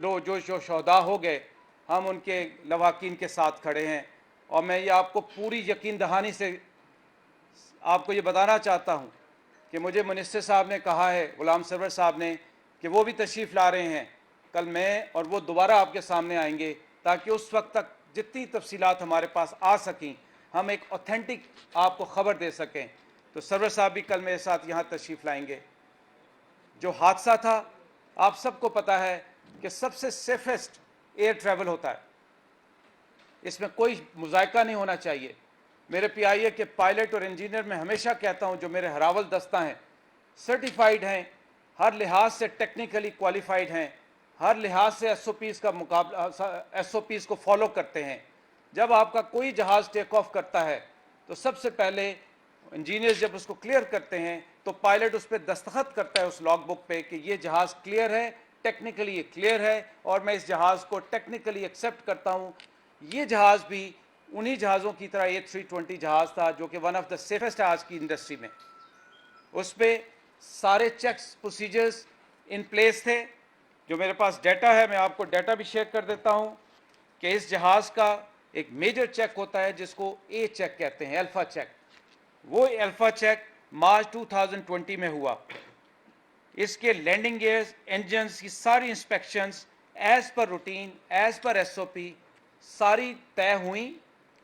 जो शहदा हो गए, हम उनके लवाकिन के साथ खड़े हैं। और मैं ये आपको पूरी यकीन दहानी से आपको ये बताना चाहता हूँ कि मुझे मिनिस्टर साहब ने कहा है, गुलाम सरवर साहब ने, कि वो भी तशरीफ़ ला रहे हैं कल। मैं और वो दोबारा आपके सामने आएंगे ताकि उस वक्त तक जितनी तफसीलात हमारे पास आ सकें हम एक ऑथेंटिक आपको ख़बर दे सकें। तो सरवर साहब भी कल मेरे साथ यहाँ तशरीफ़ लाएंगे। जो हादसा था, आप सबको पता है कि सबसे सेफेस्ट एयर ट्रैवल होता है, इसमें कोई मुज़ायका नहीं होना चाहिए। मेरे PIA के पायलट और इंजीनियर मैं हमेशा कहता हूं, जो मेरे हरावल दस्ता हैं, सर्टिफाइड हैं, हर लिहाज से टेक्निकली क्वालिफाइड हैं, हर लिहाज से SOPs का मुकाबला SOPs को फॉलो करते हैं। जब आपका कोई जहाज़ टेक ऑफ करता है तो सबसे पहले इंजीनियर्स जब उसको क्लियर करते हैं तो पायलट उस पर दस्तखत करता है उस लॉग बुक पे कि ये जहाज़ क्लियर है, टेक्निकली ये क्लियर है और मैं इस जहाज़ को टेक्निकली एक्सेप्ट करता हूँ। ये जहाज़ भी उन्हीं जहाज़ों की तरह A320 जहाज़ था जो कि वन ऑफ द सेफेस्ट है आज की इंडस्ट्री में। उस पर सारे चेक्स प्रोसीजर्स इन प्लेस थे। जो मेरे पास डाटा है, मैं आपको डाटा भी शेयर कर देता हूँ कि इस जहाज़ का एक मेजर चेक होता है जिसको A चेक कहते हैं, अल्फ़ा चेक। वो अल्फ़ा चेक मार्च 2020 में हुआ। इसके लैंडिंग गियर्स, इंजन्स की सारी inspections as per routine, as per SOP सारी तय हुई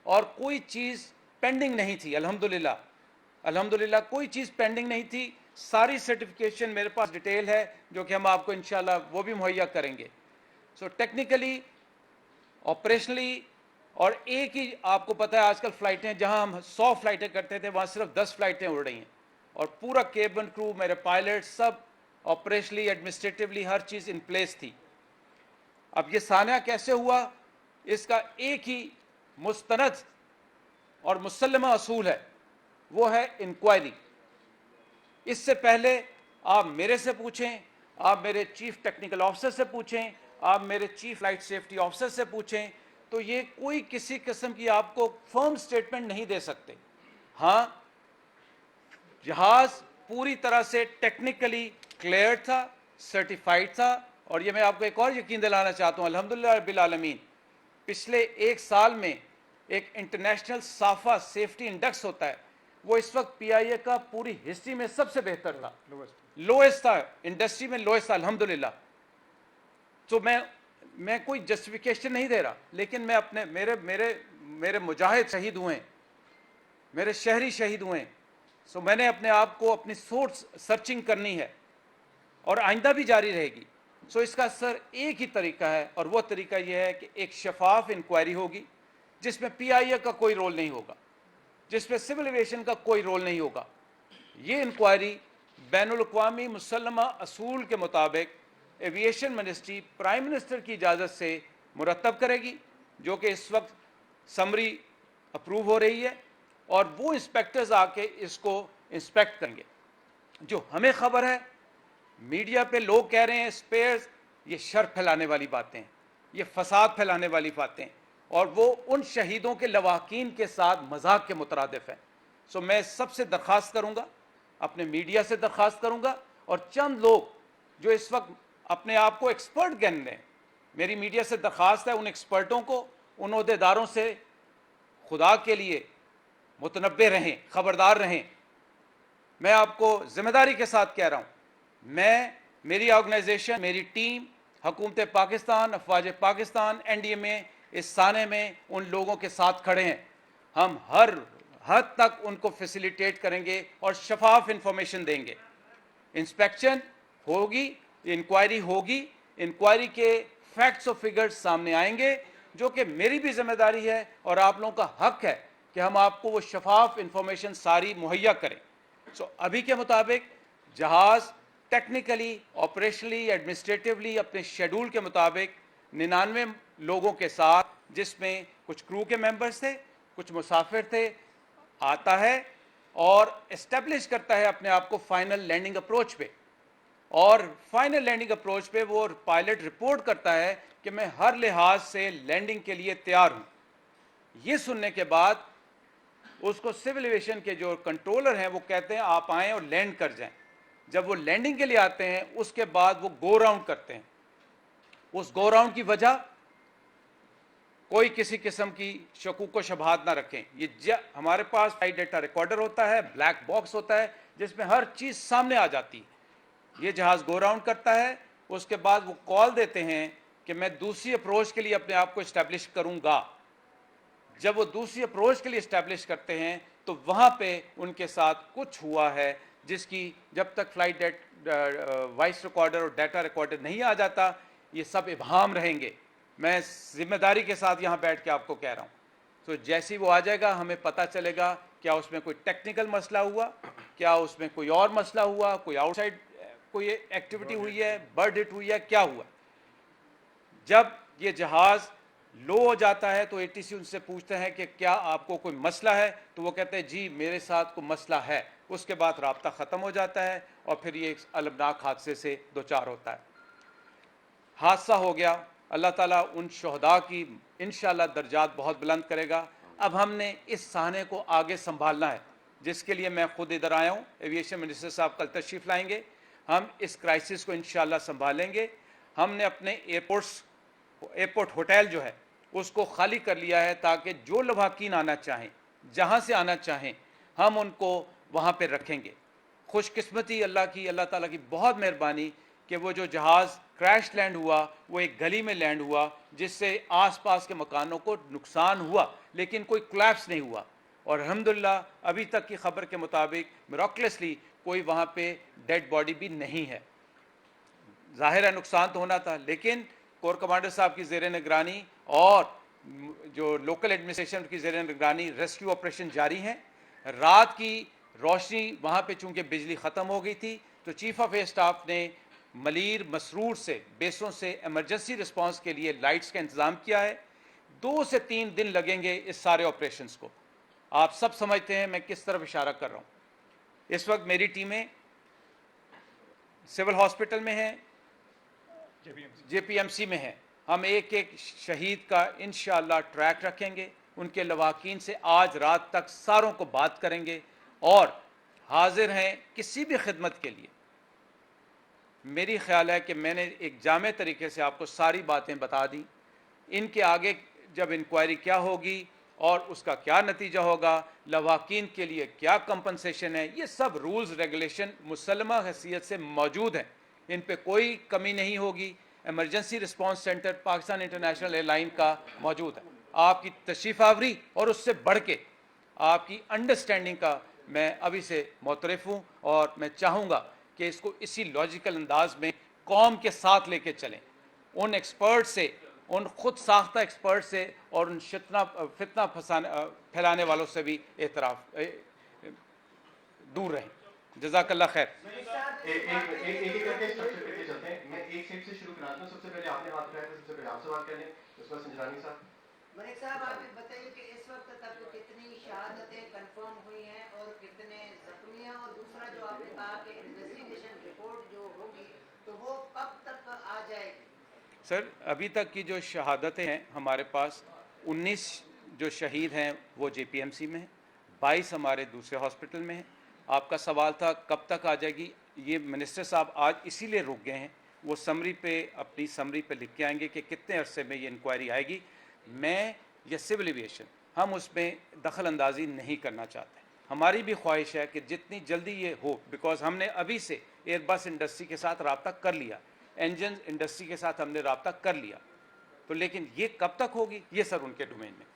और कोई चीज़ पेंडिंग नहीं थी। अल्हम्दुलिल्लाह कोई चीज़ पेंडिंग नहीं थी। सारी सर्टिफिकेशन मेरे पास डिटेल है जो कि हम आपको इंशाल्लाह वो भी मुहैया करेंगे। सो टेक्निकली, ऑपरेशनली, और एक ही आपको पता है आजकल फ़्लाइटें, जहां हम 100 फ़्लाइटें करते थे वहां सिर्फ 10 फ़्लाइटें उड़ रही हैं और पूरा केबिन क्रू, मेरे पायलट, सब operationally, administratively her cheese in place थी। अब ये सानिया कैसे हुआ, इसका एक ही मुस्तनद और मुसल्लमा असूल है, वो है इंक्वायरी। इससे पहले आप मेरे से पूछें, आप मेरे चीफ टेक्निकल ऑफिसर से पूछें, आप मेरे चीफ फ्लाइट सेफ्टी ऑफिसर से पूछें, तो ये कोई किसी किस्म की आपको फर्म स्टेटमेंट नहीं दे सकते। हाँ, जहाज पूरी तरह से टेक्निकली क्लियर था, सर्टिफाइड था। और ये मैं आपको एक और यकीन दिलाना चाहता हूँ, अल्हम्दुलिल्लाह रब्बिल आलमीन, पिछले एक साल में एक इंटरनेशनल साफा सेफ्टी इंडेक्स होता है, वो इस वक्त PIA का पूरी हिस्ट्री में सबसे बेहतर था, लोएस्ट था, इंडस्ट्री में लोएस्ट था, अल्हम्दुलिल्लाह। तो मैं कोई जस्टिफिकेशन नहीं दे रहा, लेकिन मैं अपने मेरे मुजाहिद शहीद हुए, मेरे शहरी शहीद हुए। सो मैंने अपने आप को अपनी सोर्स सर्चिंग करनी है और आइंदा भी जारी रहेगी। सो इसका सर एक ही तरीका है और वो तरीका यह है कि एक शफाफ इंक्वायरी होगी जिसमें PIA का कोई रोल नहीं होगा, जिसमें सिविल एविएशन का कोई रोल नहीं होगा। ये इंक्वायरी बैनुल-अक़वामी मुसल्लमा असूल के मुताबिक एविएशन मिनिस्ट्री प्राइम मिनिस्टर की इजाज़त से मुरतब करेगी, जो कि इस वक्त समरी अप्रूव हो रही है और वो इंस्पेक्टर्स आके इसको इंस्पेक्ट करेंगे। जो हमें खबर है, मीडिया पे लोग कह रहे हैं स्पेयर्स, ये शर फैलाने वाली बातें हैं, ये फसाद फैलाने वाली बातें, और वो उन शहीदों के लवाकिन के साथ मजाक के मुतरादिफ हैं। सो मैं सबसे दरख्वास्त करूंगा, अपने मीडिया से दरख्वास्त करूंगा, और चंद लोग जो इस वक्त अपने आप को एक्सपर्ट गिन रहे हैं, मेरी मीडिया से दरख्वास्त है उन एक्सपर्टों को, उन ओहदेदारों से खुदा के लिए मुतनब्बे रहें, खबरदार रहें। मैं आपको जिम्मेदारी के साथ कह रहा हूं, मेरी ऑर्गेनाइजेशन, मेरी टीम, हुकूमत पाकिस्तान, अफवाज पाकिस्तान, NDMA इस साने में उन लोगों के साथ खड़े हैं। हम हर हद तक उनको फैसिलिटेट करेंगे और शफाफ इंफॉर्मेशन देंगे। इंस्पेक्शन होगी, इंक्वायरी होगी, इंक्वायरी के फैक्ट्स और फिगर्स सामने आएंगे, जो कि मेरी भी जिम्मेदारी है और आप लोगों का हक है कि हम आपको वो शफाफ इंफॉर्मेशन सारी मुहैया करें। सो अभी के मुताबिक जहाज़ टेक्निकली, ऑपरेशनली, एडमिनिस्ट्रेटिवली अपने शेड्यूल के मुताबिक 99 लोगों के साथ, जिसमें कुछ क्रू के मेंबर्स थे, कुछ मुसाफिर थे, आता है और एस्टेब्लिश करता है अपने आप को फाइनल लैंडिंग अप्रोच पे। और फाइनल लैंडिंग अप्रोच पे वो पायलट रिपोर्ट करता है कि मैं हर लिहाज से लैंडिंग के लिए तैयार हूं। ये सुनने के बाद उसको सिविल एविएशन के जो कंट्रोलर हैं वो कहते हैं आप आएँ और लैंड कर जाएं। जब वो लैंडिंग के लिए आते हैं उसके बाद वो गो राउंड करते हैं, उस गो राउंड की वजह कोई किसी किस्म की शकूक व शबहात ना रखें। ये हमारे पास फ्लाइट डेटा रिकॉर्डर होता है, ब्लैक बॉक्स होता है जिसमें हर चीज़ सामने आ जाती है। ये जहाज़ गो राउंड करता है, उसके बाद वो कॉल देते हैं कि मैं दूसरी अप्रोच के लिए अपने आप को इस्टेब्लिश करूंगा। जब वो दूसरी अप्रोच के लिए इस्टेब्लिश करते हैं तो वहाँ पे उनके साथ कुछ हुआ है जिसकी जब तक फ्लाइट वॉइस रिकॉर्डर और डाटा रिकॉर्डर नहीं आ जाता, ये सब इबहम रहेंगे। मैं जिम्मेदारी के साथ यहाँ बैठ के आपको कह रहा हूँ। तो जैसे ही वो आ जाएगा हमें पता चलेगा क्या उसमें कोई टेक्निकल मसला हुआ, क्या उसमें कोई और मसला हुआ, कोई आउटसाइड कोई एक्टिविटी हुई है, बर्ड हिट हुई है, क्या हुआ। जब ये जहाज़ लो हो जाता है तो एटीसी उनसे पूछते हैं कि क्या आपको कोई मसला है, तो वो कहते हैं जी मेरे साथ कोई मसला है। उसके बाद राब्ता ख़त्म हो जाता है और फिर ये एक अलमनाक हादसे से दो चार होता है। हादसा हो गया, अल्लाह ताला उन शहदा की इंशाअल्लाह दर्जात बहुत बुलंद करेगा। अब हमने इस सहने को आगे संभालना है, जिसके लिए मैं खुद इधर आया हूँ। एविएशन मिनिस्टर साहब कल तशरीफ़ लाएंगे, हम इस क्राइसिस को इंशाअल्लाह संभालेंगे। हमने अपने एयरपोर्ट होटल जो है उसको खाली कर लिया है ताकि जो लवाकीन आना चाहें, जहाँ से आना चाहें, हम उनको वहाँ पर रखेंगे। खुशकिस्मती अल्लाह ताला की बहुत मेहरबानी कि वो जो जहाज़ क्रैश लैंड हुआ वो एक गली में लैंड हुआ जिससे आसपास के मकानों को नुकसान हुआ, लेकिन कोई कोलैप्स नहीं हुआ। और अल्हम्दुलिल्लाह अभी तक की खबर के मुताबिक मिराकलसली कोई वहाँ पे डेड बॉडी भी नहीं है। ज़ाहिर है नुकसान तो होना था, लेकिन कोर कमांडर साहब की ज़ेर निगरानी और जो लोकल एडमिनिस्ट्रेशन की ज़ेर निगरानी रेस्क्यू ऑपरेशन जारी हैं। रात की रोशनी वहाँ पे चूँकि बिजली ख़त्म हो गई थी तो चीफ ऑफ एयर स्टाफ ने मलीर मसरूर से बेसों से एमरजेंसी रिस्पांस के लिए लाइट्स का इंतज़ाम किया है। 2 से 3 दिन लगेंगे इस सारे ऑपरेशंस को। आप सब समझते हैं मैं किस तरफ इशारा कर रहा हूँ। इस वक्त मेरी टीमें सिविल हॉस्पिटल में हैं, जेपीएमसी में हैं। हम एक एक शहीद का इंशाअल्लाह ट्रैक रखेंगे, उनके लवाकीन से आज रात तक सारों को बात करेंगे और हाजिर हैं किसी भी खिदमत के लिए। मेरी ख्याल है कि मैंने एक जामे तरीके से आपको सारी बातें बता दी। इनके आगे जब इंक्वायरी क्या होगी और उसका क्या नतीजा होगा, लवाकीन के लिए क्या कंपनसेशन है, ये सब रूल्स रेगुलेशन मुसल्लमा हैसियत से मौजूद हैं, इन पे कोई कमी नहीं होगी। Emergency response centre Pakistan international airline का मौजूद है। आपकी तशरीफ़ आवरी और उससे बढ़ के आपकी अंडरस्टैंडिंग का मैं अभी से मोतरफ़ हूँ और मैं चाहूँगा कि इसको इसी लॉजिकल अंदाज में कौम के साथ लेके चलें। उन एक्सपर्ट से, उन खुद साख्ता एक्सपर्ट से और उन फितना फैलाने वालों से भी एतराफ़ दूर रहें। जज़ाकल्लाह खैर। एक करके स्ट्रक्चर करके चलते हैं। मैं एक सेट से शुरू कराता हूँ। सबसे पहले आपने बात कराया था, सबसे पहले आप सवाल कर लें, उसके बाद संजरानी साहब। मलिक साहब, आप बताइए कि इस वक्त तक कितनी शहादतें कंफर्म हुई हैं और कितने जख्मी हैं, और दूसरा जो आपने कहा कि इन्वेस्टिगेशन रिपोर्ट जो होगी तो वो कब तक आ जाएगी? सर, अभी तक की जो शहादतें हैं हमारे पास 19 जो शहीद हैं वो जेपीएमसी में हैं, 22 हमारे दूसरे हॉस्पिटल में हैं। आपका सवाल था कब तक आ जाएगी, ये मिनिस्टर साहब आज इसीलिए रुक गए हैं, वो समरी पे अपनी समरी पे लिख के आएंगे कि कितने अरसे में ये इंक्वायरी आएगी। मैं या सिविल एविएशन हम उसमें दखल अंदाजी नहीं करना चाहते। हमारी भी ख्वाहिश है कि जितनी जल्दी ये हो, बिकॉज हमने अभी से एयरबस इंडस्ट्री के साथ रब्ता कर लिया, इंजन इंडस्ट्री के साथ हमने रब्ता कर लिया, तो लेकिन ये कब तक होगी ये सर उनके डोमेन में।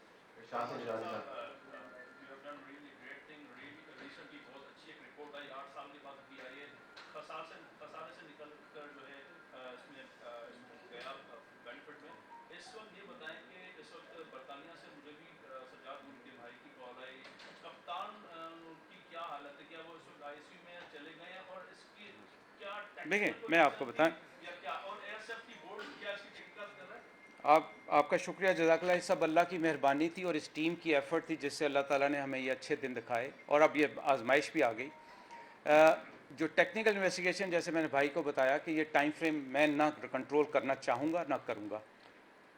देखिए मैं आपको बताएं, आपका शुक्रिया, जज़ाकल्लाह। सब अल्लाह की मेहरबानी थी और इस टीम की एफ़र्ट थी जिससे अल्लाह ताला ने हमें ये अच्छे दिन दिखाए और अब ये आजमाइश भी आ गई। जो टेक्निकल इन्वेस्टिगेशन, जैसे मैंने भाई को बताया कि ये टाइम फ्रेम मैं ना कंट्रोल करना चाहूँगा ना करूँगा।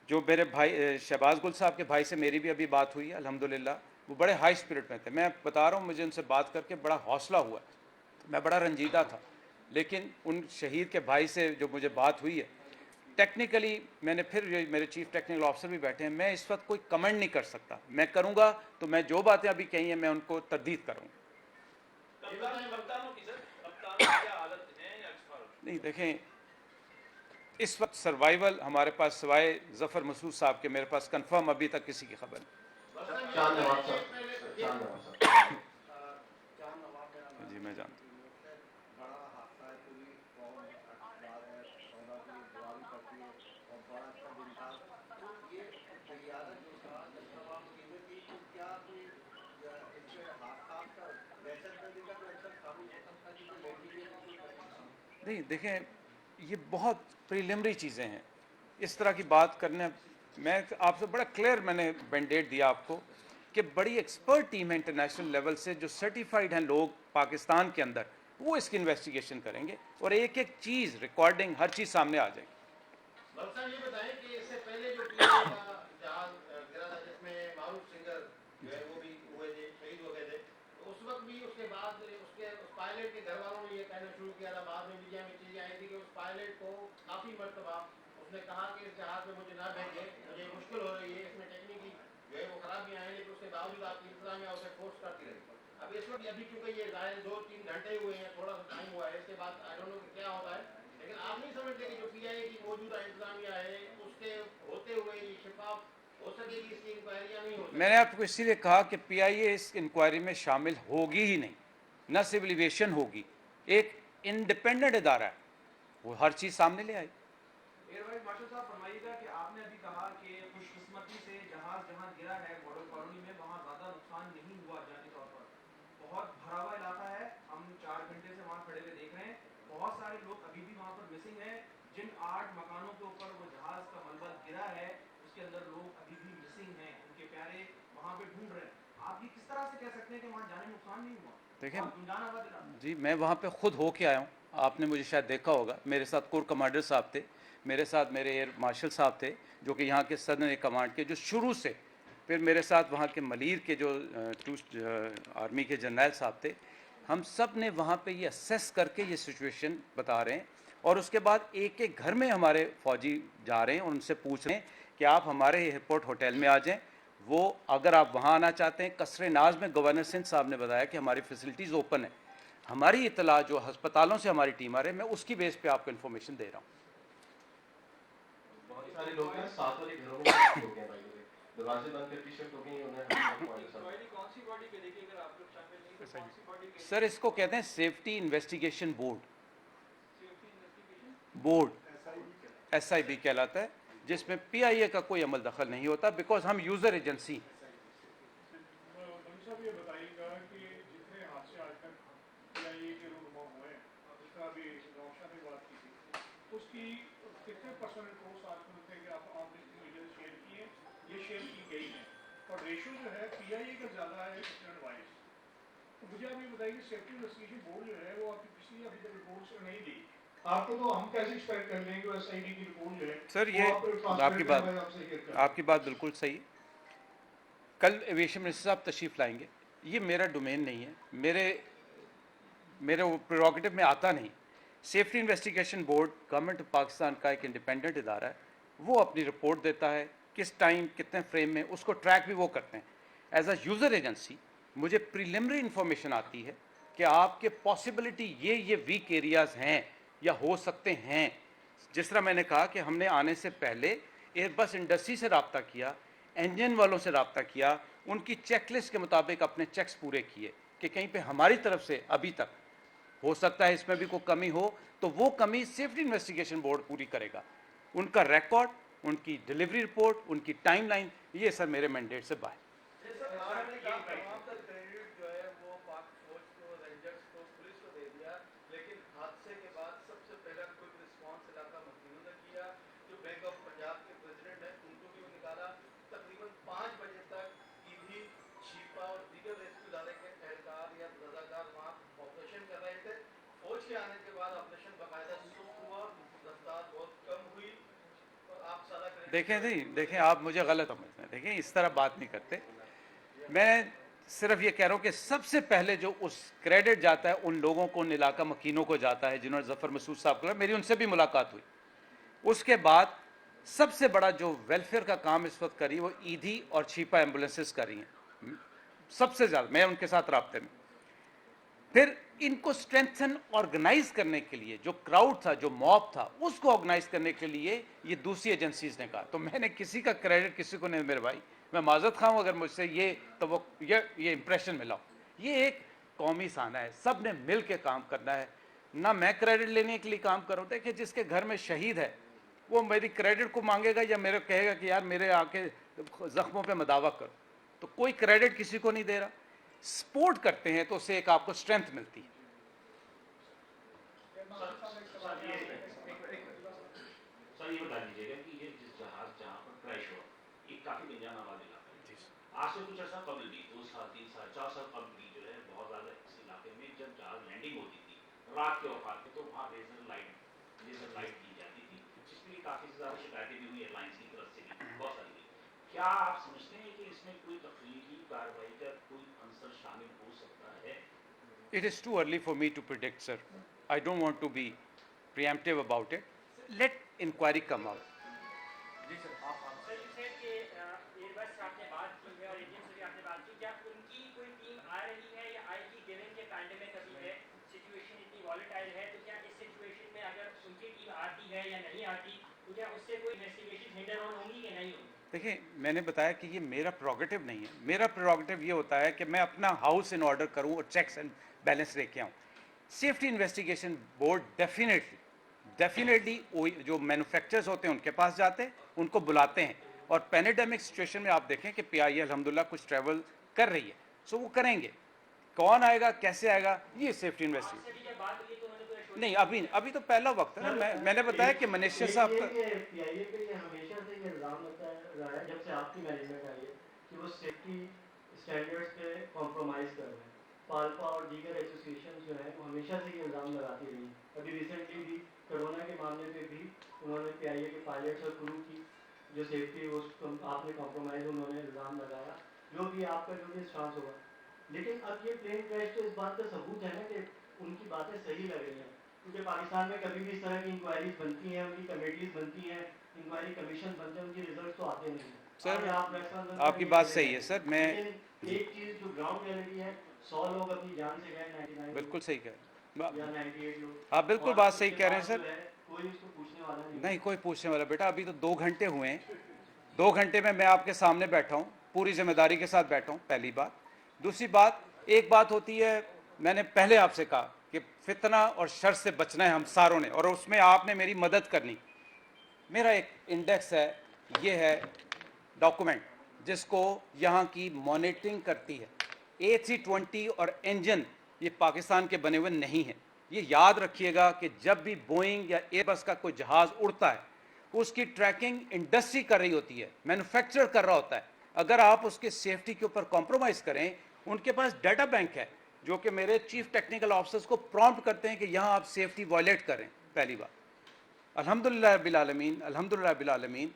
जो मेरे भाई शहबाज गुल साहब के भाई से मेरी भी अभी बात हुई है, अल्हम्दुलिल्लाह वो बड़े हाई स्पिरिट में थे। मैं बता रहा हूँ, मुझे उनसे बात करके बड़ा हौसला हुआ, मैं बड़ा रंजीदा था। लेकिन उन शहीद के भाई से जो मुझे बात हुई है, टेक्निकली मैंने फिर मेरे चीफ टेक्निकल ऑफिसर भी बैठे हैं, मैं इस वक्त कोई कमेंट नहीं कर सकता। मैं करूंगा तो मैं जो बातें अभी कही हैं मैं उनको तरदीद करूंगा। नहीं देखें, इस वक्त सर्वाइवल हमारे पास सिवाय जफर मसूद साहब के मेरे पास कंफर्म अभी तक किसी की खबर नहीं। चांद नवाब साहब जी मैं जानता हूँ। नहीं देखें, ये बहुत प्रीलिमिनरी चीज़ें हैं, इस तरह की बात करने मैं आपसे बड़ा क्लियर मैंने मैंडेट दिया आपको कि बड़ी एक्सपर्ट टीम है इंटरनेशनल लेवल से जो सर्टिफाइड हैं लोग पाकिस्तान के अंदर, वो इसकी इन्वेस्टिगेशन करेंगे और एक एक चीज़ रिकॉर्डिंग हर चीज़ सामने आ जाएगी। ये बताएं कि इससे पहले जो जहाज गिरा था जिसमें मारूफ सिंगर जो है वो भी हुए थे, शहीद हो गए थे, तो उस वक्त भी उसके बाद उसके उस पायलट के घर वालों ने ये कहना शुरू किया था, बाद में मीडिया में चीजें आई थी कि उस पायलट को काफी मर्तबा उसने कहा कि इस जहाज में मुझे ना भेजें, मुझे मुश्किल हो रही है, इसमें टेक्निकली जो है वो खराबियां हैं, लेकिन उसके बावजूद आपकी इंतजामिया उसे फोर्स करती रही। अब इस वक्त अभी क्योंकि ये जाहिर 2-3 घंटे हुए हैं, थोड़ा सा टाइम हुआ है, इसके बाद आई डोंट नो क्या होता है, लेकिन आप नहीं समझते कि जो पीआईए की मौजूदा इंतजामिया है उसके होते हुए ये शिफाफ हो सकेगी, इसकी इंक्वायरियां नहीं हो सकेगी? मैंने आपको इसीलिए कहा कि पीआईए इस इंक्वायरी में शामिल होगी ही नहीं, न सिविल एविएशन होगी, एक इंडिपेंडेंट इदारा है, वो हर चीज़ सामने ले आई। एयर वाइस मार्शल साहब फरमाइएगा कि आपने अभी कहा कि खुशकिस्मती से जहाज जहां गिरा है मॉडल कॉलोनी में वहां ज़्यादा नुकसान नहीं हुआ जानी तौर पर, बहुत भरा हुआ इलाका है, हम 4 घंटे से वहां खड़े हुए देख रहे हैं, बहुत सारे लोग अभी भी वहां पर मिसिंग हैं, जिन 8 मकानों के ऊपर वो जहाज का मलबा गिरा है उसके अंदर लोग अभी भी मिसिंग हैं, उनके प्यारे वहां पे ढूंढ रहे हैं। आप ये किस तरह से कह सकते हैं कि वहां जाने नुकसान नहीं हुआ? देखें जी, मैं वहाँ पे खुद होके आया हूँ, आपने मुझे शायद देखा होगा, मेरे साथ कोर कमांडर साहब थे, मेरे साथ मेरे एयर मार्शल साहब थे जो कि यहाँ के सदर्न कमांड के जो शुरू से, फिर मेरे साथ वहाँ के मलीर के जो आर्मी के जनरल साहब थे, हम सब ने वहाँ पे ये असेस करके ये सिचुएशन बता रहे हैं और उसके बाद एक एक घर में हमारे फौजी जा रहे हैं और उनसे पूछ रहे हैं कि आप हमारे एयरपोर्ट होटल में आ जाएं। वो अगर आप वहाँ आना चाहते हैं, कसरे नाज में गवर्नर सिंध साहब ने बताया कि हमारी फैसिलिटीज़ ओपन है, हमारी इतला जो अस्पतालों से हमारी टीम आ रही है, मैं उसकी बेस पे आपको इन्फॉर्मेशन दे रहा हूँ। बहुत सारे लोग हैं, साथ वाले घरों में लोग हैं भाई, दरवाजे बंद करके शिफ्ट हो गए, उन्हें कौन सी बॉडी पे देखिए, अगर आप लोग शामिल नहीं तो कौन सी बॉडी पे? सर इसको कहते हैं सेफ्टी इन्वेस्टिगेशन बोर्ड, SIB कहलाता है, जिसमें PIA का कोई अमल दखल नहीं होता, बिकॉज हम यूज़र एजेंसी। ये बताइएगा कि जितने हादसे आज तक PIA के रूबरू हुए हैं, जिसका अभी रोशा ने बात की थी, उसकी कितने परसेंट रिपोर्ट्स आपको लगता है कि आपने मीडिया से शेयर किए, ये शेयर की गई है, और रेशो जो है PIA का ज़्यादा है इंसिडेंट वाइज। तो मुझे आप ये बताइए कि सेफ्टी इन्वेस्टिगेशन बोर्ड जो है वो आपकी पिछली अभी तक रिपोर्ट्स नहीं दी, आपको तो हम कैसे एक्सपेक्ट कर लेंगे कि SID की रिपोर्ट जो है? सर ये आपकी बात बिल्कुल सही है। कल एविएशन मिनिस्टर साहब तशरीफ़ लाएंगे, ये मेरा डोमेन नहीं है, मेरे प्रेरोगेटिव में आता नहीं। Safety investigation board government of Pakistan का एक इंडिपेंडेंट इदारा है, वो अपनी रिपोर्ट देता है, किस टाइम कितने फ्रेम में, उसको ट्रैक भी वो करते हैं। एज अ यूज़र एजेंसी मुझे प्रीलिमिनरी इन्फॉर्मेशन आती है कि आपके पॉसिबिलिटी ये वीक एरियाज़ हैं या हो सकते हैं। जिस तरह मैंने कहा कि हमने आने से पहले एयरबस इंडस्ट्री से रब्ता किया, इंजन वालों से रब्ता किया, उनकी चेकलिस्ट के मुताबिक अपने चेक्स पूरे किए कि कहीं पे हमारी तरफ से अभी तक हो सकता है इसमें भी कोई कमी हो, तो वो कमी सेफ्टी इन्वेस्टिगेशन बोर्ड पूरी करेगा। उनका रिकॉर्ड, उनकी डिलीवरी रिपोर्ट, उनकी टाइमलाइन, ये सर मेरे मैंडेट से बाहर। देखें आप मुझे गलत समझते हैं, देखें इस तरह बात नहीं करते। मैं सिर्फ ये कह रहा हूँ कि सबसे पहले जो उस क्रेडिट जाता है उन लोगों को, उन इलाका मकीनों को जाता है जिन्होंने जफर मसूद साहब को, मेरी उनसे भी मुलाकात हुई, उसके बाद सबसे बड़ा जो वेलफेयर का काम इस वक्त करी वो ईदी और छिपा एम्बुलेंसेस कर रही हैं, सबसे ज़्यादा मैं उनके साथ राब्ते में। फिर इनको स्ट्रेंथन ऑर्गेनाइज करने के लिए जो क्राउड था, जो मॉब था, उसको ऑर्गेनाइज करने के लिए ये दूसरी एजेंसीज ने कहा। तो मैंने किसी का क्रेडिट किसी को नहीं, मेरे भाई मैं माजरत खाऊं अगर मुझसे ये इंप्रेशन मिला हो। ये एक कौमी साना है, सब ने मिल के काम करना है, ना मैं क्रेडिट लेने के लिए काम करूं। देखिए जिसके घर में शहीद है वो मेरी क्रेडिट को मांगेगा या मेरे कहेगा कि यार मेरे आके जख्मों पे मदावा करो, तो कोई क्रेडिट किसी को नहीं दे रहा। सपोर्ट करते हैं तो उससे एक आपको स्ट्रेंथ मिलती है। सर ये बता दीजिएगा कि ये जिस जहाज जहाँ पर क्रैश हुआ ये काफी गंजाना वाला इलाका है, आज से कुछ अर्सा कबल भी 2 साल 3 साल 4 साल कबल भी जो है बहुत ज्यादा इस इलाके में जब जहाज लैंडिंग होती थी रात के औकात में तो वहाँ लेजर लाइट दी जाती थी, जिसके लिए काफी ज्यादा शिकायतें भी हुई एयरलाइंस की तरफ से भी बहुत सारी हुई। क्या आप समझते हैं कि इसमें कोई तकनीकी कार्रवाई का कोई अंसर शामिल हो सकता है? It is too early for me to predict, sir. I don't want to be preemptive about it. Let inquiry come out. Sir you said कि एयरबस से आपने बात की है और एटीएम से भी आपने बात की, क्या उनकी कोई टीम आ रही है या आएगी? गिवन के पैंडेमिक अभी है, सिचुएशन इतनी वॉलेटाइल है, तो क्या इस सिचुएशन में अगर उनकी टीम आती है या नहीं आती तो क्या उससे कोई इन्वेस्टिगेशन हिंडर ऑन होंगी कि नहीं होंगी? देखिए मैंने बताया कि ये मेरा प्रोगेटिव नहीं है। मेरा प्रोगेटिव ये होता है कि मैं अपना हाउस इन ऑर्डर करूं और चेक्स एंड बैलेंस लेके आऊं। सेफ्टी इन्वेस्टिगेशन बोर्ड डेफिनेटली जो मैन्युफैक्चरर्स होते हैं उनके पास जाते हैं, उनको बुलाते हैं, और पैंडेमिक सिचुएशन में आप देखें कि पीआईए अल्हम्दुलिल्लाह कुछ ट्रैवल कर रही है, सो वो करेंगे। कौन आएगा, कैसे आएगा, ये सेफ्टी इन्वेस्टिगेशन आपसे भी जब बात हुई तो उन्होंने कोई assurance नहीं। अभी तो पहला वक्त है ना। मैंने बताया कि मनीषर साहब का पीआईए पे ये हमेशा से ये इल्जाम रहा है जब से आपकी मैनेजमेंट आई है कि वो सेफ्टी स्टैंडर्ड्स पे कॉम्प्रोमाइज कर रहे हैं। पाल्पा और दीगर एसोसिएशन जो है वो हमेशा से ये इल्जाम लगाती रही हैं। अभी रिसेंटली भी कोरोना के मामले पे भी उन्होंने पीआईए के पायलट्स और क्रू की जो सेफ्टी वो आपने कॉम्प्रोमाइज उन्होंने इल्जाम लगाया। जो भी आपका जो भी स्टांस होगा, लेकिन अब ये प्लेन क्रैश तो इस बात का सबूत है ना कि उनकी बातें सही लग रही हैं, क्योंकि पाकिस्तान में कभी भी इस तरह की इंक्वायरीज बनती हैं, उनकी कमेटीज बनती हैं, इंक्वायरी कमीशन बनते हैं, उनके रिजल्ट तो आते नहीं हैं। सर, आज आप प्रेस कॉन्फ्रेंस आपकी में बात ये सही है सर। मैं लेकिन एक चीज जो ग्राउंड रियलिटी है, 100 लोग अपनी जान से गए, 99 बिल्कुल सही कह रहे हैं। या 98 लोग। आप बिल्कुल और बात सही उसके कह रहे हैं बाद सर। जो है, कोई इसको पूछने वाला नहीं। नहीं कोई पूछने वाला बेटा, अभी तो 2 घंटे हुए हैं। 2 घंटे में मैं आपके सामने बैठा हूँ, पूरी जिम्मेदारी के साथ बैठा हूँ, पहली बात। दूसरी बात, एक बात होती है, मैंने पहले आपसे कहा कि फितना और शर से बचना है हम सारों ने, और उसमें आपने मेरी मदद करनी। मेरा एक इंडेक्स है, ये है डॉक्यूमेंट जिसको यहाँ की मॉनिटरिंग करती है। A320 और इंजन ये पाकिस्तान के बने हुए नहीं हैं। ये याद रखिएगा कि जब भी बोइंग या एयरबस का कोई जहाज़ उड़ता है उसकी ट्रैकिंग इंडस्ट्री कर रही होती है, मैन्युफैक्चरर कर रहा होता है। अगर आप उसके सेफ्टी के ऊपर कॉम्प्रोमाइज़ करें, उनके पास डाटा बैंक है जो कि मेरे चीफ टेक्निकल ऑफिसर्स को प्रॉम्प्ट करते हैं कि यहाँ आप सेफ्टी वायलेट करें। पहली बात, अल्हम्दुलिल्लाह रब्बिल आलमीन, अल्हम्दुलिल्लाह रब्बिल आलमीन,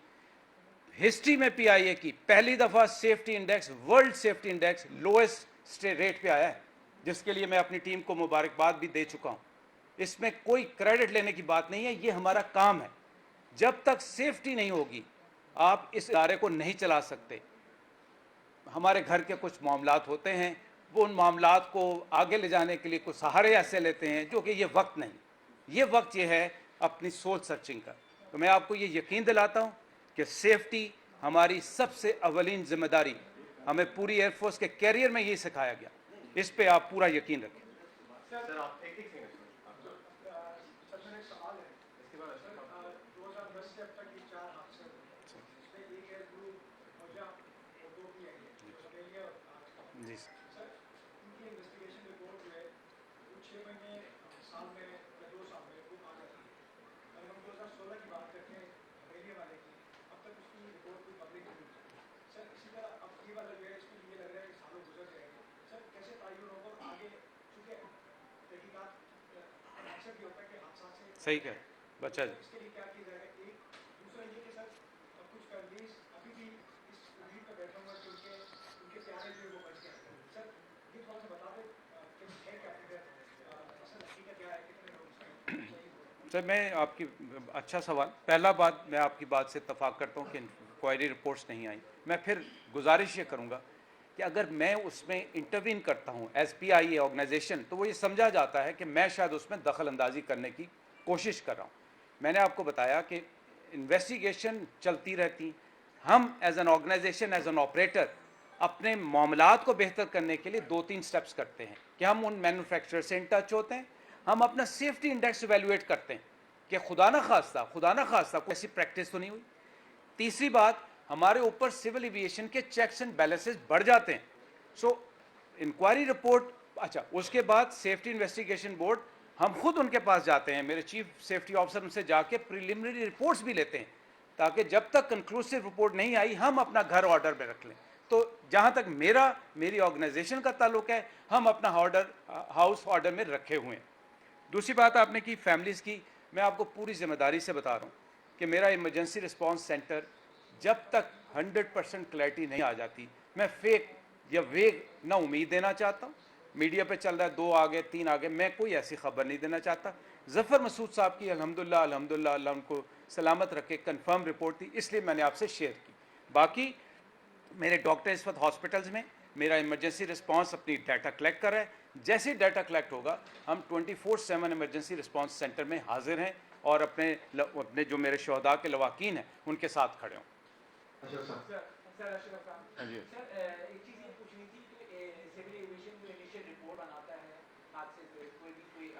हिस्ट्री में पीआईए की पहली दफ़ा safety index, world safety index lowest rate पे आया है, जिसके लिए मैं अपनी टीम को मुबारकबाद भी दे चुका हूँ। इसमें कोई क्रेडिट लेने की बात नहीं है, ये हमारा काम है। जब तक सेफ्टी नहीं होगी आप इस इदारे को नहीं चला सकते। हमारे घर के कुछ मामलात होते हैं, वो उन मामलात को आगे ले जाने के लिए कुछ सहारे ऐसे लेते हैं जो कि ये वक्त नहीं। ये वक्त ये है अपनी सोच सर्चिंग का। तो मैं आपको ये यकीन दिलाता हूँ कि सेफ्टी हमारी सबसे अवलीन जिम्मेदारी, हमें पूरी एयरफोर्स के कैरियर में यही सिखाया गया। इस पे आप पूरा यकीन रखें। सर आप एक सेकंड सर मेरा एक सवाल है। इसके बाद सर 2010 से अब तक ये 4 हादसे हुए, जिसमें एक एयर ग्रुप मौजा और 2 पीआईए, समेलिया और आज जी सर इनकी इन्वेस्टिगेशन रिपोर्ट जो है वो 6 महीने साल में या 2 साल में वो आ जाती है। अगर हम 2016 की बात करते हैं समेलिया वाले की, अब तक उसकी रिपोर्ट कोई पब्लिक नहीं हुई। सर इसी तरह अब ये वाला जो है इसमें ये लग रहा है कि सालों गुजर जाएंगे। सर कैसे तयन होगा आगे, चूँकि तहकीकात अक्सर ये होता है कि हादसा से सही कह बच्चा जी। इसके लिए क्या किया जाएगा? एक दूसरा ये कि सर कुछ फैमिलीज अभी भी इस उम्मीद पर बैठे हुए हैं कि उनके प्यारे जो है वो बच गए। सर ये थोड़ा सा बता दें कि है क्या फिगर, असल हकीकत क्या है, कितने लोग इसमें शहीद हुए? सर मैं आपकी अच्छा सवाल, पहला बात मैं आपकी बात से इत्तफाक करता हूँ कि इंक्वायरी रिपोर्ट्स नहीं आई। मैं फिर गुजारिश ये करूँगा कि अगर मैं उसमें इंटरवीन करता हूँ एज PIA ऑर्गेनाइजेशन, तो वो ये समझा जाता है कि मैं शायद उसमें दखल अंदाजी करने की कोशिश कर रहा हूँ। मैंने आपको बताया कि इन्वेस्टिगेशन चलती रहती, हम as an organisation, as an operator अपने मामलात को बेहतर करने के लिए 2-3 स्टेप्स करते हैं कि हम उन मैन्युफैक्चरर से इन टच होते हैं, हम अपना सेफ्टी इंडेक्स इवेल्युएट करते हैं कि खुदा ना खास्ता कोई ऐसी प्रैक्टिस तो नहीं हुई। तीसरी बात, हमारे ऊपर सिविल एविएशन के चेक्स एंड बैलेंसेस बढ़ जाते हैं। सो इंक्वायरी रिपोर्ट, अच्छा उसके बाद सेफ्टी इन्वेस्टिगेशन बोर्ड, हम खुद उनके पास जाते हैं, मेरे चीफ सेफ्टी ऑफिसर उनसे जाके प्रिलिमिनरी रिपोर्ट्स भी लेते हैं ताकि जब तक कंक्लूसिव रिपोर्ट नहीं आई हम अपना घर ऑर्डर में रख लें। तो जहाँ तक मेरी ऑर्गेनाइजेशन का ताल्लुक है, हम अपना हाउस ऑर्डर में रखे हुए हैं। दूसरी बात आपने की फैमिलीज़ की, मैं आपको पूरी जिम्मेदारी से बता रहा हूँ कि मेरा इमरजेंसी रिस्पांस सेंटर जब तक 100% क्लैरिटी नहीं आ जाती, मैं फेक या वेग ना उम्मीद देना चाहता हूँ। मीडिया पे चल रहा है 2 आ गए 3 आ गए, मैं कोई ऐसी खबर नहीं देना चाहता। ज़फ़र मसूद साहब की अल्हम्दुलिल्लाह अल्लाह उनको सलामत रखे कंफर्म रिपोर्ट थी, इसलिए मैंने आपसे शेयर की। बाकी मेरे डॉक्टर इस वक्त हॉस्पिटल्स में, मेरा इमरजेंसी रिस्पांस अपनी डाटा कलेक्ट कर रहा है। जैसे ही डाटा कलेक्ट होगा हम 24/7 इमरजेंसी रिस्पांस सेंटर में हाजिर हैं और अपने जो मेरे शहदा के लवाकीन हैं उनके साथ खड़े हों। सर अशरफ खान, हाँ जी। सर एक चीज़ ये पूछनी थी कि सिविल एविएशन जो इनिशियल रिपोर्ट बनाता है हादसे से कोई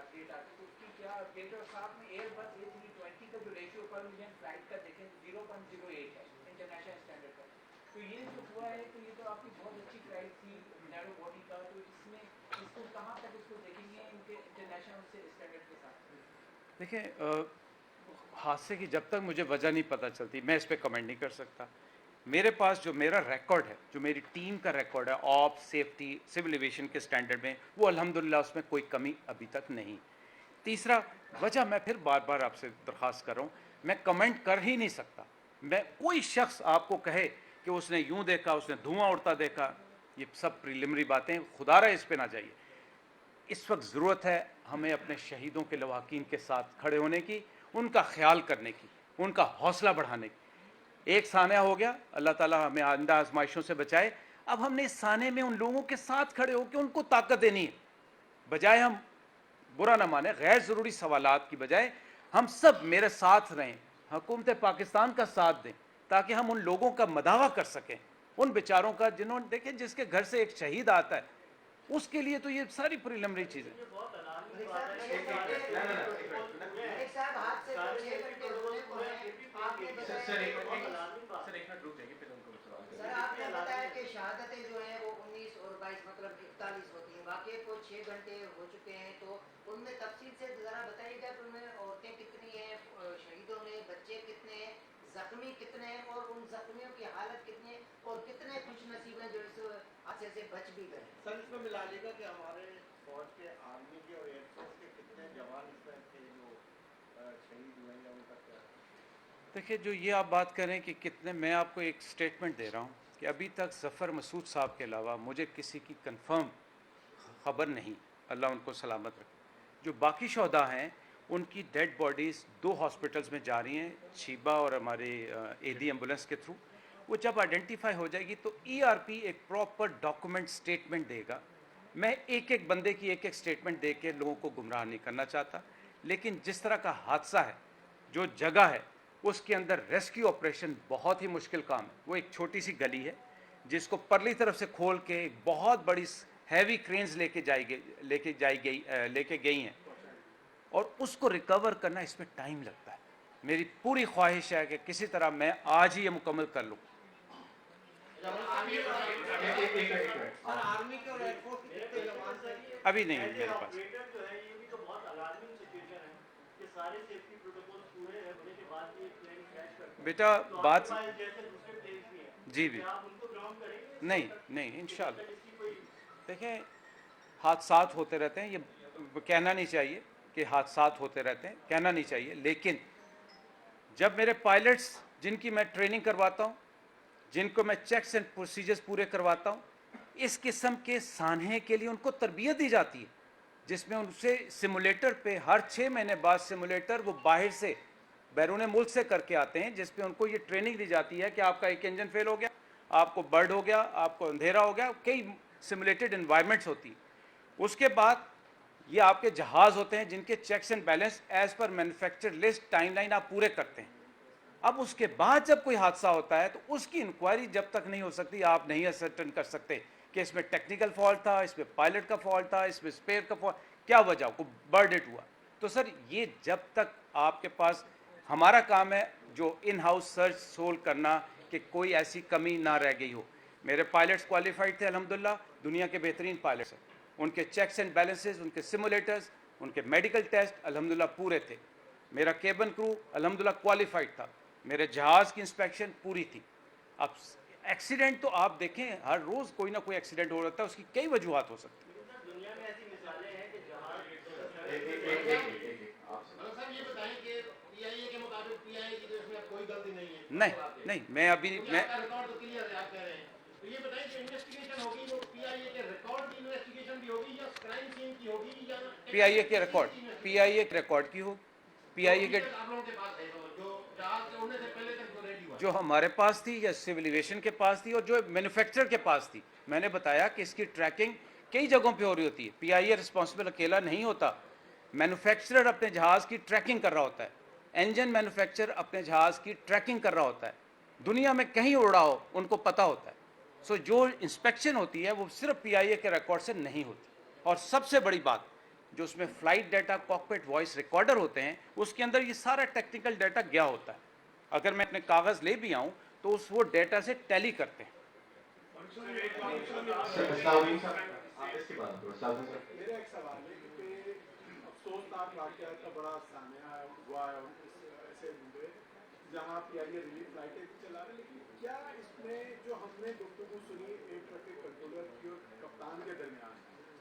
अपडेट आती है, तो उसकी क्या अपडेट, और साथ में एयरबस A320 का जो रेशियो पर मिलियन फ्लाइट का देखें 0.08 है इंटरनेशनल स्टैंडर्ड का। तो ये जो हुआ है, तो ये तो आपकी बहुत अच्छी फ्लाइट थी नैरो बॉडी का, तो इसमें इसको कहाँ तक इसको देखेंगे इनके इंटरनेशनल से स्टैंडर्ड के साथ? देखिए हादसे की जब तक मुझे वजह नहीं पता चलती मैं इस पर कमेंट नहीं कर सकता। मेरे पास जो मेरा रिकॉर्ड है, जो मेरी टीम का रिकॉर्ड है ऑफ सेफ्टी सिविल एविएशन के स्टैंडर्ड में, वो अल्हम्दुलिल्लाह उसमें कोई कमी अभी तक नहीं। तीसरा वजह, मैं फिर बार बार आपसे दरख्वास्त कर रहा हूँ, मैं कमेंट कर ही नहीं सकता। मैं कोई शख्स आपको कहे कि उसने यूं देखा, उसने धुआं उड़ता देखा, ये सब प्रीलिमिनरी बातें, खुदारा इस पे ना जाइए। इस वक्त ज़रूरत है हमें अपने शहीदों के लवाकीन के साथ खड़े होने की, उनका ख्याल करने की, उनका हौसला बढ़ाने की। एक सानिया हो गया, अल्लाह ताला हमें आइंदा आजमाइशों से बचाए। अब हमने इस साने में उन लोगों के साथ खड़े होकर उनको ताकत देनी है, बजाय हम बुरा ना माने, गैर ज़रूरी सवालात की बजाय हम सब मेरे साथ रहें, हुकूमत पाकिस्तान का साथ दें, ताकि हम उन लोगों का मदावा कर सकें, उन बेचारों का जिन्होंने, देखें जिसके घर से एक शहीद आता है, उसके लिए तो ये सारी प्रीलिमिनरी चीज़ें। एक साहब हाथ से 6 घंटे रोने को है, आपने बताया सर आपने बताया कि शहादतें जो हैं वो 19 और 22 मतलब 41 होती हैं, बाकी को 6 घंटे हो चुके हैं, तो उनमें तफसील से ज़रा बताइएगा कि उनमें औरतें कितनी हैं, शहीदों में बच्चे कितने हैं, जख्मी कितने हैं, और उन जख्मियों की हालत कितनी है, और कितने खुश नसीब हैं जो इस हादसे से बच भी गए। सर इसमें मिला लेगा कि हमारे फौज के, आर्मी के और एयरफोर्स के कितने जवान इसमें थे जो शहीद हुए या उनका क्या? देखिए जो ये आप बात करें कि कितने, मैं आपको एक स्टेटमेंट दे रहा हूँ कि अभी तक ज़फ़र मसूद साहब के अलावा मुझे किसी की कंफर्म ख़बर नहीं, अल्लाह उनको सलामत रखे। जो बाकी शहदा हैं उनकी डेड बॉडीज़ 2 हॉस्पिटल्स में जा रही हैं, शिबा और हमारे AD एम्बुलेंस के थ्रू। वो जब आइडेंटिफाई हो जाएगी तो ERP एक प्रॉपर डॉक्यूमेंट स्टेटमेंट देगा। मैं एक एक बंदे की एक एक स्टेटमेंट दे के लोगों को गुमराह नहीं करना चाहता, लेकिन जिस तरह का हादसा है, जो जगह है, उसके अंदर रेस्क्यू ऑपरेशन बहुत ही मुश्किल काम है। वो एक छोटी सी गली है जिसको परली तरफ से खोल के एक बहुत बड़ी हैवी क्रेन्स लेके गई हैं, और उसको रिकवर करना, इसमें टाइम लगता है। मेरी पूरी ख्वाहिश है कि किसी तरह मैं आज ही ये मुकम्मल कर लूँ। आर्मी के और एयरफोर्स के कितने जवान थे? अभी नहीं है मेरे पास। जो है ये भी तो बहुत अलार्मिंग सिचुएशन है कि सारे सेफ्टी प्रोटोकॉल्स पूरे होने के बाद भी प्लेन क्रैश करता है। बेटा तो बात, आपके पास जैसे दूसरे प्लेन्स भी हैं, जी भी, क्या आप उनको ग्राउंड करेंगे? नहीं इंशाल्लाह। इसकी कोई देखें हादसात होते रहते हैं, ये कहना नहीं चाहिए कि हादसात होते रहते हैं, कहना नहीं चाहिए, लेकिन जब मेरे पायलट्स जिनकी मैं ट्रेनिंग करवाता हूँ, जिनको मैं चेक्स एंड प्रोसीजर्स पूरे करवाता हूँ, इस किस्म के सान्हे के लिए उनको तरबियत दी जाती है। जिसमें उनसे सिमुलेटर पे हर 6 महीने बाद सिमुलेटर वो बाहर से बैरून मुल्क से करके आते हैं, जिसमें उनको ये ट्रेनिंग दी जाती है कि आपका एक इंजन फेल हो गया, आपको बर्ड हो गया, आपको अंधेरा हो गया, कई सिमुलेटेड इन्वायरमेंट्स होती हैं। उसके बाद ये आपके जहाज़ होते हैं जिनके checks and balance as per manufacture list timeline आप पूरे करते हैं। अब उसके बाद जब कोई हादसा होता है तो उसकी इंक्वायरी जब तक नहीं हो सकती, आप नहीं असर्टन कर सकते कि इसमें टेक्निकल फॉल्ट था, इसमें पायलट का फॉल्ट था, इसमें स्पेयर का फॉल्ट, क्या वजह को बर्ड हिट हुआ। तो सर ये जब तक आपके पास, हमारा काम है जो इन हाउस सर्च सोल्व करना कि कोई ऐसी कमी ना रह गई हो। मेरे पायलट्स क्वालिफाइड थे अल्हम्दुलिल्लाह, दुनिया के बेहतरीन पायलट्स हैं, उनके चेक्स एंड बैलेंसेस, उनके सिमुलेटर्स, उनके मेडिकल टेस्ट अल्हम्दुलिल्लाह पूरे थे। मेरा केबन क्रू अल्हम्दुलिल्लाह क्वालिफाइड था, मेरे जहाज़ की इंस्पेक्शन पूरी थी। अब एक्सीडेंट तो आप देखें हर रोज़ कोई ना कोई एक्सीडेंट हो रहा है, उसकी कई वजूहत हो सकती हैं। दुनिया में ऐसी मिसालें हैं कि जहाँ मतलब साहब ये बताएं कि पीआईए के मुताबिक पीआईए की तो इसमें कोई गलती नहीं है। नहीं, मैं अभी आपका रिकॉर्ड तो क्लियर है, आप कह रहे हैं। तो ये बताएं कि इन्वेस्टिगेशन होगी वो पीआईए के रिकॉर्ड की इन्वेस्टिगेशन भी होगी या क्राइम सीन की होगी या पीआईए के रिकॉर्ड की हो, पीआईए के आप लोगों के पास है जो जहाज से उड़ने से पहले तक जो रेडी हुआ जो हमारे पास थी या सिविल एविएशन के पास थी और जो मैन्युफैक्चरर के पास थी। मैंने बताया कि इसकी ट्रैकिंग कई जगहों पे हो रही होती है, पीआईए रिस्पॉन्सिबल अकेला नहीं होता, मैन्युफैक्चरर अपने जहाज़ की ट्रैकिंग कर रहा होता है, इंजन मैन्युफैक्चरर अपने जहाज़ की ट्रैकिंग कर रहा होता है, दुनिया में कहीं उड़ा हो उनको पता होता है। सो जो इंस्पेक्शन होती है वो सिर्फ पीआईए के रिकॉर्ड से नहीं होती। और सबसे बड़ी बात, जो उसमें flight data, cockpit voice recorder होते हैं, उसके अंदर ये सारा टेक्निकल डाटा गया होता है। अगर मैं अपने कागज़ ले भी आऊँ तो उस वो डाटा से टैली करते हैं। मेरा एक सवाल है कि अफसोसनाक वाक़या का बड़ा सामना हुआ है ऐसे मुद्दे जहाँ पीआईए रिलीफ फ्लाइटें चला रहे, लेकिन क्या इसमें जो हमने गुफ्तगू सुनी एयर ट्रैफिक कंट्रोलर की और कप्तान के दरमियान,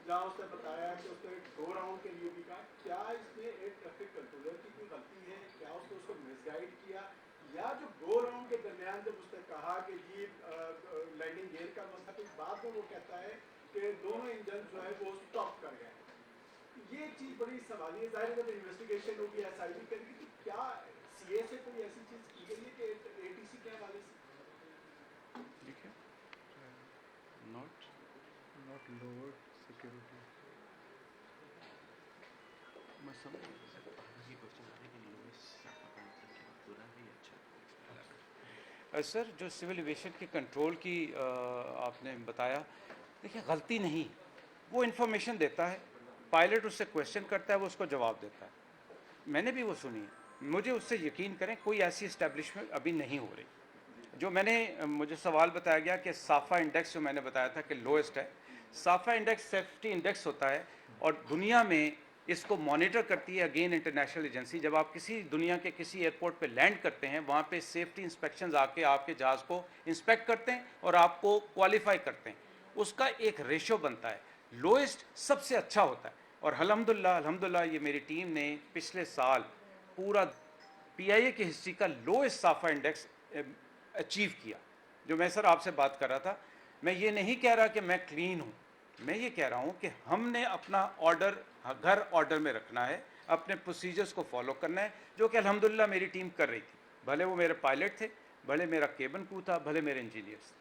जहाँ उसने बताया कि उसने गो राउंड के लिए भी कहा, क्या इसमें एयर ट्रैफिक कंट्रोलर की कोई गलती है? क्या उसने उसको मिसगाइड किया, या जो गो राउंड के दरमियान जब उसने कहा कि जी लैंडिंग गियर का मसला, तो बाद में वो कहता है कि दोनों इंजन जो है वो स्टॉप कर गए। ये एक चीज़ बड़ी सवालिया, ज़ाहिर जब इन्वेस्टिगेशन होगी, एसआईटी करेगी, तो क्या सीए से कोई ऐसी चीज़ की गई है कि एटीसी के हवाले से? देखिए, नॉट लोअर सिक्योरिटी, मैं समझ ये क्वेश्चन है कि सर जो सिविल एविएशन के कंट्रोल की आपने बताया, देखिए गलती नहीं, वो इन्फॉर्मेशन देता है, पायलट उससे क्वेश्चन करता है, वो उसको जवाब देता है। मैंने भी वो सुनी है, मुझे उससे यकीन करें कोई ऐसी इस्टेब्लिशमेंट अभी नहीं हो रही। जो मुझे सवाल बताया गया कि साफ़ा इंडेक्स जो मैंने बताया था कि लोएस्ट है, साफ़ा इंडेक्स सेफ्टी इंडेक्स होता है और दुनिया में इसको मॉनिटर करती है अगेन इंटरनेशनल एजेंसी। जब आप किसी दुनिया के किसी एयरपोर्ट पे लैंड करते हैं, वहाँ पे सेफ्टी इंस्पेक्शंस आके आपके जहाज़ को इंस्पेक्ट करते हैं और आपको क्वालिफाई करते हैं, उसका एक रेशो बनता है, लोएस्ट सबसे अच्छा होता है। और अल्हम्दुलिल्लाह ये मेरी टीम ने पिछले साल पूरा पीआईए की हिस्ट्री का लोएस्ट साफ़ा इंडेक्स अचीव किया। जो मैं सर आपसे बात कर रहा था, मैं ये नहीं कह रहा कि मैं क्लीन हूँ, मैं ये कह रहा हूँ कि हमने अपना ऑर्डर घर ऑर्डर में रखना है, अपने प्रोसीजर्स को फॉलो करना है, जो कि अल्हम्दुलिल्लाह मेरी टीम कर रही थी, भले वो मेरे पायलट थे, भले मेरा केबन क्रू था, भले मेरे इंजीनियर्स।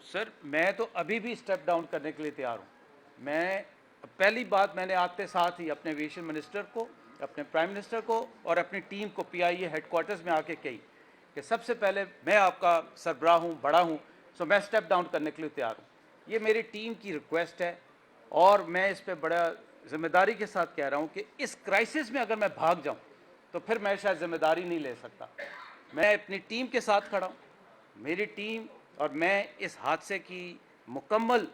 सर मैं तो अभी भी स्टेप डाउन करने के लिए तैयार हूँ। मैं पहली बात मैंने आते साथ ही अपने एविएशन मिनिस्टर को, अपने प्राइम मिनिस्टर को और अपनी टीम को पीआईए हेडक्वार्टर्स में आके कही कि सबसे पहले मैं आपका सरबराह हूँ, बड़ा हूँ, सो मैं स्टेप डाउन करने के लिए तैयार हूँ। ये मेरी टीम की रिक्वेस्ट है और मैं इस पर बड़ा जिम्मेदारी के साथ कह रहा हूँ कि इस क्राइसिस में अगर मैं भाग जाऊँ तो फिर मैं शायद जिम्मेदारी नहीं ले सकता। मैं अपनी टीम के साथ खड़ा हूँ, मेरी टीम और मैं इस हादसे की मुकम्मल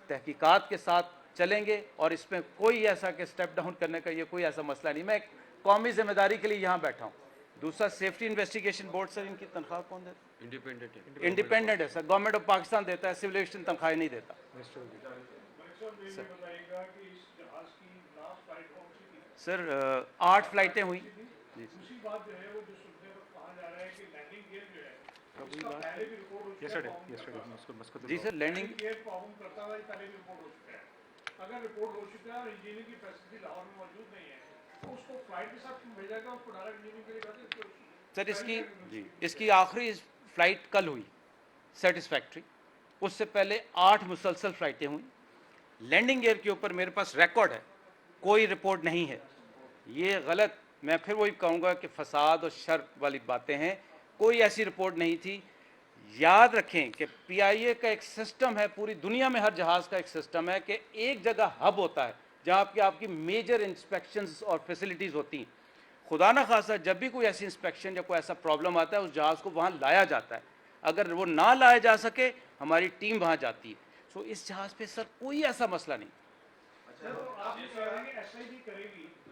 तहकीकात के साथ चलेंगे और इसमें कोई ऐसा कि स्टेप डाउन करने का ये कोई ऐसा मसला नहीं। मैं कौमी जिम्मेदारी के लिए यहाँ बैठा हूँ, दूसरा सेफ्टी इन्वेस्टिगेशन बोर्ड, सर इनकी तनख्वाह कौन देता है? इंडिपेंडेंट है सर, गवर्नमेंट ऑफ पाकिस्तान देता है, सिविल एविएशन तनख्वाह नहीं देता। मलिक साहब ये बताइएगा कि इस जहाज की लास्ट फ्लाइट कौन सी थी? सर 8 फ्लाइटें हुई। दूसरी बात जो है वो जो सुनने में कहा जा रहा है कि लैंडिंग गियर जो है उसका पहले भी रिपोर्ट हो चुका है। जी सर, लैंडिंग गियर प्रॉब्लम करता था, पहले भी रिपोर्ट हो चुका है। अगर रिपोर्ट हो चुका है और इंजीनियरिंग की फैसिलिटी लाहौर में मौजूद नहीं है तो उसको फ्लाइट के साथ क्यों भेजा गया? उसको डायरेक्ट इंजीनियरिंग के लिए भेजा? सर इसकी आखिरी फ्लाइट कल हुई सेटिस्फैक्ट्री, उससे पहले 8 मुसलसल फ्लाइटें हुई। लैंडिंग गियर के ऊपर मेरे पास रिकॉर्ड है, कोई रिपोर्ट नहीं है। ये गलत, मैं फिर वही कहूँगा कि फसाद और शर वाली बातें हैं, कोई ऐसी रिपोर्ट नहीं थी। याद रखें कि PIA का एक सिस्टम है, पूरी दुनिया में हर जहाज़ का एक सिस्टम है कि एक जगह हब होता है जहाँ आपकी मेजर इंस्पेक्शंस और फैसिलिटीज़ होती हैं। खुदा न खासा जब भी कोई ऐसी इंस्पेक्शन या कोई ऐसा प्रॉब्लम आता है उस जहाज़ को वहाँ लाया जाता है। अगर वो ना लाया जा सके हमारी टीम वहाँ जाती है। सो इस जहाज़ पे सर कोई ऐसा मसला नहीं। अच्छा, तो आप ये कह रहे हैं कि SIB करेगी, तो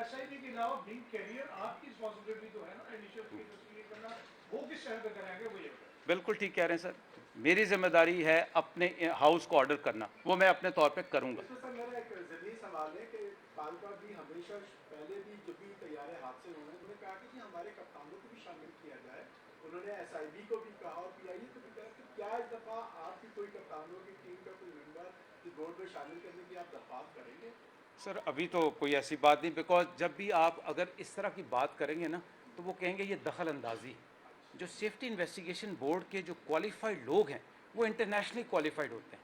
SIB के अलावा बिग कैरियर आपकी रिस्पॉन्सिबिलिटी तो है ना, इनिशियल स्टेज करना, वो किस शहर पे कराएंगे? वो ये बिल्कुल ठीक कह रहे हैं सर, मेरी जिम्मेदारी है अपने हाउस को ऑर्डर करना, वो मैं अपने तौर पे करूँगा। सर मेरा एक ज़रूरी सवाल है कि पालपा भी हमेशा पहले भी जब भी तैयारे हादसे हुए उन्होंने कहा कि हमारे कप्तानों को भी शामिल किया जाए। उन्होंने SIB को भी कहा और PIA को भी कहा कि क्या इस दफ़ा आपकी कोई कप्तानों की टीम का कोई मेंबर इस बोर्ड में शामिल करने की आप दरख्वास्त करेंगे? सर अभी तो कोई ऐसी बात नहीं, बिकॉज जब भी आप अगर इस तरह की बात करेंगे ना तो वो कहेंगे ये दखल अंदाजी। जो सेफ्टी इन्वेस्टिगेशन बोर्ड के जो क्वालिफाइड लोग हैं वो इंटरनेशनली क्वालिफाइड होते हैं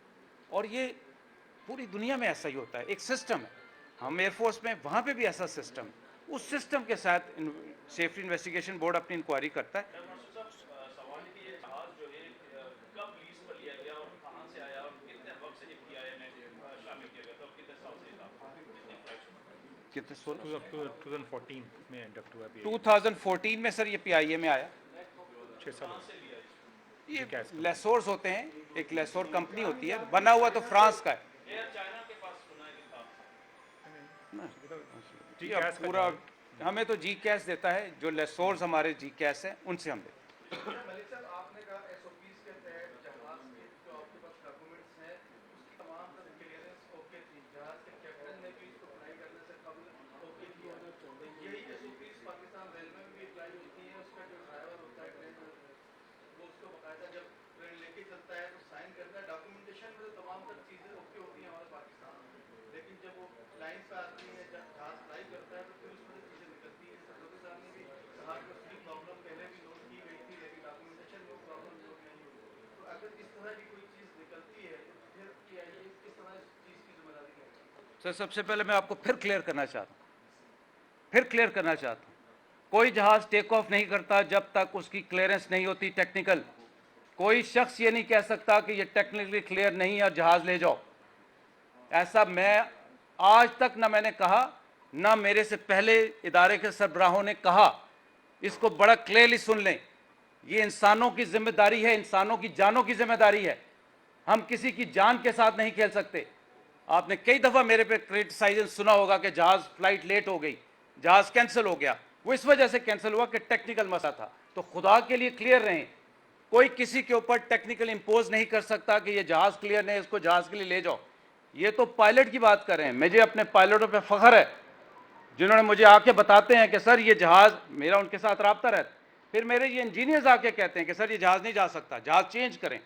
और ये पूरी दुनिया में ऐसा ही होता है, एक सिस्टम है। हम एयरफोर्स में वहाँ पे भी ऐसा सिस्टम है, उस सिस्टम के साथ सेफ्टी इन्वेस्टिगेशन बोर्ड अपनी इंक्वायरी करता है। सवाल है कि ये जहाज जो है कब लीज पर लिया गया और कहाँ से आया और कितने वक्त से PIA में शामिल किया गया था, कितने साल से था, कितने फ्लाइट्स? कितने 2014 में इंडक्ट हुआ भी 2014 में सर ये PIA में आया। 6 साल ये लेसोर्स होते हैं, एक लेसोर कंपनी होती है, बना हुआ तो फ्रांस का है। एयर चाइना के पास सुना है कि था। जी अब पूरा हमें तो GCAS देता है, जो लेसोर्स हमारे GCAS हैं उनसे हम देते हैं। मलिक साहब, आपने कहा SOPs के तहत जहाज के जो आपके पास डॉक्यूमेंट्स हैं उसकी तमाम क्लियरेंस ओके थी, जहाज के कैप्टन ने भी इसको अप्लाई करने से कबल ओके किया। यही SOPs पाकिस्तान रेलवे में भी अप्लाई होती है। उसका जो ड्राइवर होता है ट्रेन वो उसको बाकायदा जब ट्रेन लेके चलता है तो साइन करता है। डॉक्यूमेंटेशन में तमाम तर चीज़ें ओके होती हैं हमारे पाकिस्तान में, लेकिन जब वो लाइन पे आती है, जब जहाज फ्लाई करता है तो फिर उसमें चीज़ें निकलती हैं। सदर साहब ने भी कहा कि उसकी प्रॉब्लम पहले भी नोट की गई थी लेकिन डॉक्यूमेंटेशन में प्रॉब्लम नोट नहीं हुई। तो अगर इस तरह की कोई चीज़ निकलती है तो फिर PIA किस तरह इस चीज़ की जिम्मेदारी है? सर सबसे पहले मैं आपको फिर क्लियर करना चाहता हूँ, कोई जहाज टेक ऑफ नहीं करता जब तक उसकी क्लियरेंस नहीं होती टेक्निकल। कोई शख्स ये नहीं कह सकता कि ये टेक्निकली क्लियर नहीं है और जहाज ले जाओ। ऐसा मैं आज तक ना मैंने कहा, ना मेरे से पहले इदारे के सरबराहों ने कहा। इसको बड़ा क्लियरली सुन लें, ये इंसानों की जिम्मेदारी है, इंसानों की जानों की जिम्मेदारी है। हम किसी की जान के साथ नहीं खेल सकते। आपने कई दफ़ा मेरे पे क्रिटिसाइजेशन सुना होगा कि जहाज फ्लाइट लेट हो गई, जहाज कैंसिल हो गया। वो इस वजह से कैंसिल हुआ कि टेक्निकल मसला था। तो खुदा के लिए क्लियर रहें, कोई किसी के ऊपर टेक्निकल इंपोज नहीं कर सकता कि ये जहाज क्लियर नहीं, इसको जहाज के लिए ले जाओ। ये तो पायलट की बात कर रहे हैं। मुझे अपने पायलटों पे फख्र है जिन्होंने मुझे आके बताते हैं कि सर ये जहाज, मेरा उनके साथ रब्ता रहता है। फिर मेरे ये इंजीनियर्स आके कहते हैं कि सर ये जहाज नहीं जा सकता, जहाज चेंज करें।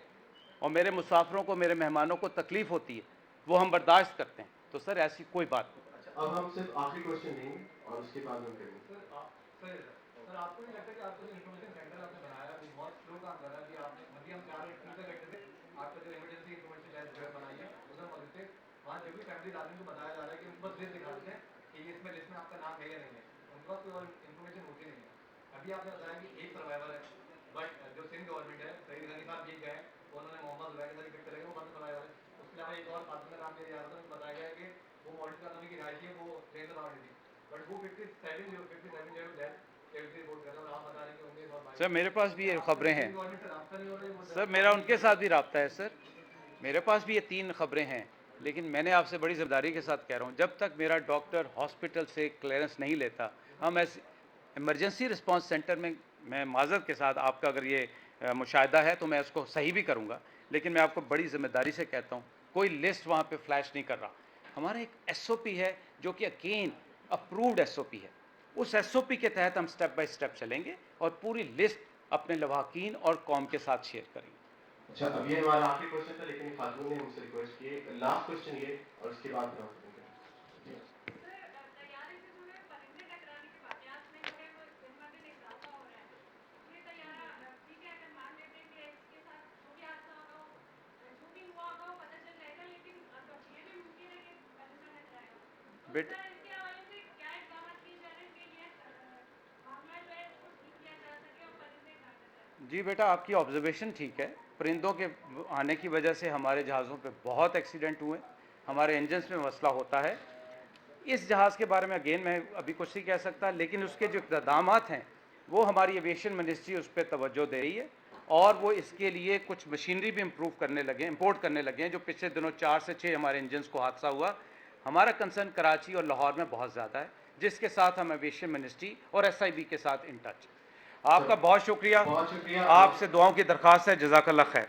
और मेरे मुसाफिरों को, मेरे मेहमानों को तकलीफ होती है, वो हम बर्दाश्त करते हैं। तो सर ऐसी कोई बात नहीं। अच्छा, अब हम सिर्फ आखिरी क्वेश्चन लेंगे और उसके बाद हम करेंगे। सर आपको नहीं लगता कि आपका जो इंफॉर्मेशन सेंटर आपने बनाया वो बहुत स्लो काम कर रहा है? कि आपने मतलब हम 4 टीम से बैठे थे, आपका जो इमरजेंसी इंफॉर्मेशन डेस्क जो बनाई है उसमें मौजूद थे, वहाँ जो भी फैमिली आदमी को बताया जा रहा है कि उनको बस लिस्ट दिखाते हैं कि ये इसमें लिस्ट में आपका नाम है या नहीं है, उनका कोई और इन्फॉर्मेशन होती नहीं है। अभी आपने बताया कि एक सर्वाइवर है, बट जो सिंध गवर्नमेंट है, सईद गनी साहब जी गए, उन्होंने मोहम्मद वैग पिक करेंगे, वो बंद सर्वाइवर है। उसके अलावा एक और पार्टनर नाम मेरे याद है, बताया गया है कि वो मॉडल का की राइट है, वो ट्रेन से बाहर थी, बट वो 57 सर मेरे पास भी ये खबरें हैं सर, मेरा उनके साथ भी रब्ता है सर, मेरे पास भी ये 3 खबरें हैं। लेकिन मैंने आपसे बड़ी जिम्मेदारी के साथ कह रहा हूँ, जब तक मेरा डॉक्टर हॉस्पिटल से क्लियरेंस नहीं लेता, हम ऐसे इमरजेंसी रिस्पांस सेंटर में मैं माजरत के साथ आपका अगर ये मुशाहिदा है तो मैं उसको सही भी करूँगा, लेकिन मैं आपको बड़ी ज़िम्मेदारी से कहता हूँ कोई लिस्ट वहाँ पे फ्लैश नहीं कर रहा। हमारा एक SOP है जो कि अगेन अप्रूव्ड SOP है, उस SOP के तहत हम स्टेप बाय स्टेप चलेंगे और पूरी लिस्ट अपने लवाहकीन और कौम के साथ शेयर करेंगे। अच्छा, अब ये हमारा आखिरी क्वेश्चन था, लेकिन खातून ने हमसे रिक्वेस्ट की है लास्ट क्वेश्चन ये, और उसके बाद फिर हम करेंगे। बेटा जी बेटा, आपकी ऑब्जर्वेशन ठीक है। परिंदों के आने की वजह से हमारे जहाज़ों पे बहुत एक्सीडेंट हुए, हमारे इंजन्स में मसला होता है। इस जहाज़ के बारे में अगेन मैं अभी कुछ नहीं कह सकता, लेकिन उसके जो इक़दामात हैं वो हमारी एविएशन मिनिस्ट्री उस पर तवज्जो दे रही है और वो इसके लिए कुछ मशीनरी भी इम्प्रूव करने लगे, इंपोर्ट करने लगे हैं। जो पिछले दिनों 4 से 6 हमारे इंजन्स को हादसा हुआ, हमारा कंसर्न कराची और लाहौर में बहुत ज़्यादा है, जिसके साथ हम एविएशन मिनिस्ट्री और SIB के साथ इन टच। आपका बहुत शुक्रिया, आपसे दुआओं की दरख्वास्त है। जज़ाकल्लाह खैर।